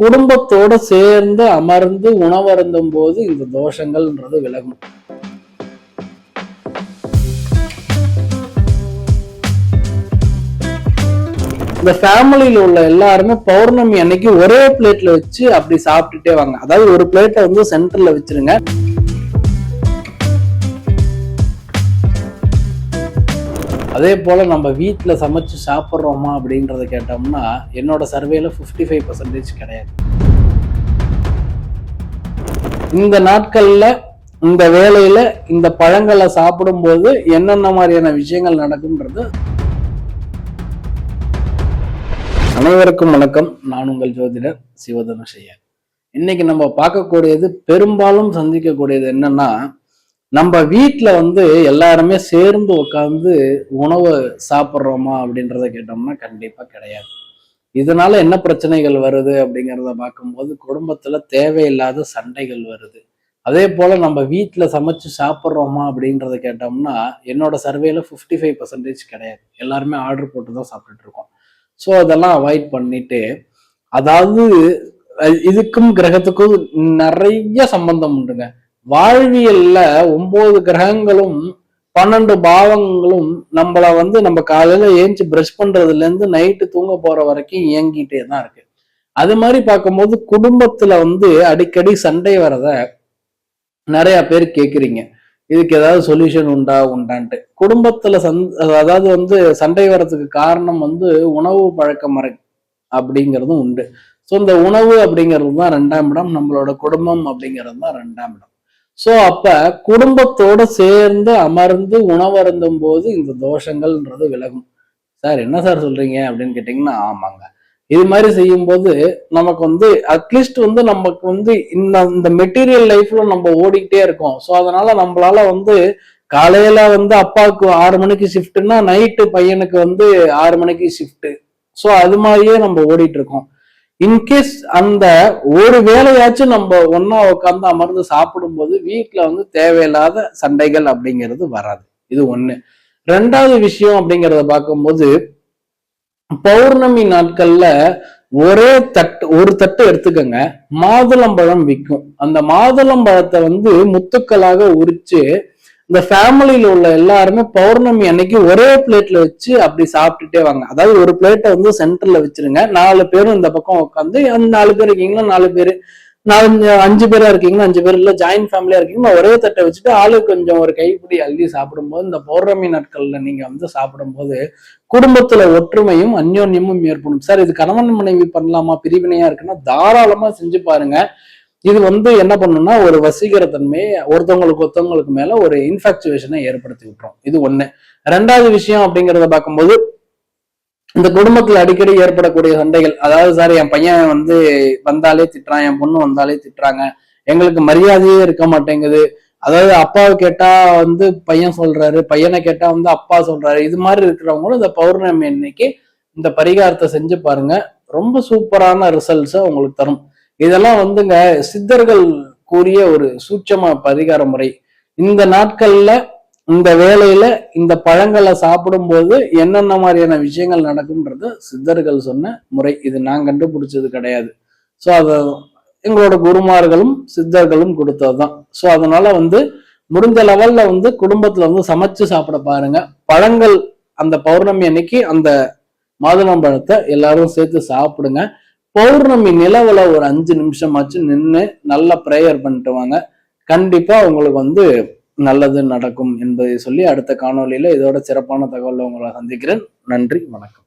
குடும்பத்தோட சேர்ந்து அமர்ந்து உணவருந்தும் போது இந்த தோஷங்கள்ன்றது விலகும். இந்த ஃபேமிலியில உள்ள எல்லாருமே பௌர்ணமி அன்னைக்கு ஒரே பிளேட்ல வச்சு அப்படி சாப்பிட்டுட்டே வாங்க. அதாவது ஒரு பிளேட்டை வந்து சென்டர்ல வச்சிருங்க. அதே போல நம்ம வீட்டுல சமைச்சு சாப்பிட்றோமா அப்படின்றத கேட்டோம்னா என்னோட சர்வேல 55% கிடையாது. இந்த நாட்கள்ல இந்த வேலையில இந்த பழங்களை சாப்பிடும் போது என்னென்ன மாதிரியான விஷயங்கள் நடக்கும்ன்றது. அனைவருக்கும் வணக்கம். நான் உங்கள் ஜோதிடர் சிவதனுஷையர். இன்னைக்கு நம்ம பார்க்கக்கூடியது, பெரும்பாலும் சந்திக்கக்கூடியது என்னன்னா, நம்ம வீட்டுல வந்து எல்லாருமே சேர்ந்து உட்காந்து உணவு சாப்பிட்றோமா அப்படின்றத கேட்டோம்னா கண்டிப்பா கிடையாது. இதனால என்ன பிரச்சனைகள் வருது அப்படிங்கிறத பார்க்கும்போது குடும்பத்துல தேவையில்லாத சண்டைகள் வருது. அதே போல நம்ம வீட்டுல சமைச்சு சாப்பிட்றோமா அப்படின்றத கேட்டோம்னா என்னோட சர்வேல 55% கிடையாது. எல்லாருமே ஆர்டர் போட்டு தான் சாப்பிட்டுட்டு இருக்கோம். ஸோ அதெல்லாம் அவாய்ட் பண்ணிட்டு, அதாவது இதுக்கும் கிரகத்துக்கும் நிறைய சம்பந்தம் உண்டுங்க. வாழ்வியல்ல 9 கிரகங்களும் 12 பாவங்களும் நம்மள வந்து நம்ம காலையில ஏஞ்சி பிரஷ் பண்றதுல இருந்து நைட்டு தூங்க போற வரைக்கும் இயங்கிட்டே தான் இருக்கு. அது மாதிரி பார்க்கும்போது குடும்பத்துல வந்து அடிக்கடி சண்டை வரத நிறைய பேர் கேக்குறீங்க. இதுக்கு ஏதாவது சொல்யூஷன் உண்டான்ட்டு. குடும்பத்துல அதாவது வந்து சண்டை வர்றதுக்கு காரணம் வந்து உணவு பழக்க முறை அப்படிங்கிறதும் உண்டு. ஸோ இந்த உணவு அப்படிங்கிறது தான் 2ஆம் இடம், நம்மளோட குடும்பம் அப்படிங்கிறது தான் 2ஆம் இடம். சோ அப்ப குடும்பத்தோட சேர்ந்து அமர்ந்து உணவருந்தும் போது இந்த தோஷங்கள்ன்றது விலகும். சார் என்ன சார் சொல்றீங்க அப்படின்னு கேட்டீங்கன்னா, ஆமாங்க. இது மாதிரி செய்யும் போது நமக்கு வந்து அட்லீஸ்ட் வந்து நமக்கு வந்து இந்த மெட்டீரியல் லைஃப்ல நம்ம ஓடிக்கிட்டே இருக்கோம். ஸோ அதனால நம்மளால வந்து காலையில வந்து அப்பாவுக்கு 6 மணிக்கு ஷிஃப்ட்னா நைட்டு பையனுக்கு வந்து 6 மணிக்கு ஷிஃப்ட். ஸோ அது மாதிரியே நம்ம ஓடிட்டு இருக்கோம். இன்கேஸ் அந்த ஒரு வேலையாச்சும் நம்ம ஒன்னா உட்காந்து அமர்ந்து சாப்பிடும் போது வீட்டுல வந்து தேவையில்லாத சண்டைகள் அப்படிங்கிறது வராது. இது ஒண்ணு. 2வது விஷயம் அப்படிங்கிறத பார்க்கும்போது, பௌர்ணமி நாட்கள்ல ஒரு தட்டு எடுத்துக்கங்க. மாதுளம்பழம் விற்கும். அந்த மாதுளம்பழத்தை வந்து முத்துக்களாக உரிச்சு இந்த ஃபேமிலியில உள்ள எல்லாருமே பௌர்ணமி அன்னைக்கு ஒரே பிளேட்ல வச்சு அப்படி சாப்பிட்டுட்டே வாங்க. அதாவது ஒரு பிளேட்டை வந்து சென்டர்ல வச்சிருங்க. 4 பேரும் இந்த பக்கம் உட்காந்து, அந்த 4 பேர் இருக்கீங்கன்னா 4 பேர், 5 பேரா இருக்கீங்கன்னா 5 பேர், இல்ல ஜாயின்ட் ஃபேமிலியா இருக்கீங்கன்னா ஒரே தட்டை வச்சுட்டு ஆளுக்கு கொஞ்சம் ஒரு கைப்பிடி அள்ளி சாப்பிடும்போது, இந்த பௌர்ணமி நாட்கள்ல நீங்க வந்து சாப்பிடும்போது குடும்பத்துல ஒற்றுமையும் அந்யோன்யமும் ஏற்படும். சார் இது கணவன் மனைவி பண்ணலாமா, பிரிவினையா இருக்குன்னா தாராளமா செஞ்சு பாருங்க. இது வந்து என்ன பண்ணும்னா ஒரு வசீகர தன்மையை ஒருத்தவங்களுக்கு மேல ஒரு இன்ஃபாக்சுவேஷனை ஏற்படுத்தி விட்டுரும். இது ஒண்ணு. 2வது விஷயம் அப்படிங்கிறத பார்க்கும்போது, இந்த குடும்பத்துல அடிக்கடி ஏற்படக்கூடிய சண்டைகள். அதாவது சார் என் பையன் வந்து வந்தாலே திட்டுறான், என் பொண்ணு வந்தாலே திட்டுறாங்க, எங்களுக்கு மரியாதையே இருக்க மாட்டேங்குது. அதாவது அப்பாவை கேட்டா வந்து பையன் சொல்றாரு, பையனை கேட்டா வந்து அப்பா சொல்றாரு. இது மாதிரி இருக்கிறவங்களும் இந்த பௌர்ணமி அன்னைக்கு இந்த பரிகாரத்தை செஞ்சு பாருங்க. ரொம்ப சூப்பரான ரிசல்ட்ஸை உங்களுக்கு தரும். இதெல்லாம் வந்துங்க சித்தர்கள் கூறிய ஒரு சூட்சம பரிகார முறை. இந்த நாட்கள்ல இந்த வேலையில இந்த பழங்களை சாப்பிடும் போது என்னென்ன மாதிரியான விஷயங்கள் நடக்கும்ன்றது சித்தர்கள் சொன்ன முறை. இது நான் கண்டுபிடிச்சது கிடையாது. ஸோ அத எங்களோட குருமார்களும் சித்தர்களும் கொடுத்ததுதான். ஸோ அதனால வந்து முடிஞ்ச லெவல்ல வந்து குடும்பத்துல வந்து சமைச்சு சாப்பிட பாருங்க. பழங்கள் அந்த பௌர்ணமி அன்னைக்கு அந்த மாதுளம்பழத்தை எல்லாரும் சேர்த்து சாப்பிடுங்க. பௌர்ணமி நிலவுல ஒரு 5 நிமிஷமாச்சு நின்று நல்ல ப்ரேயர் பண்ணிட்டு வாங்க. கண்டிப்பா உங்களுக்கு வந்து நல்லது நடக்கும் என்பதை சொல்லி அடுத்த காணொலியில இதோட சிறப்பான தகவலை உங்களை சந்திக்கிறேன். நன்றி, வணக்கம்.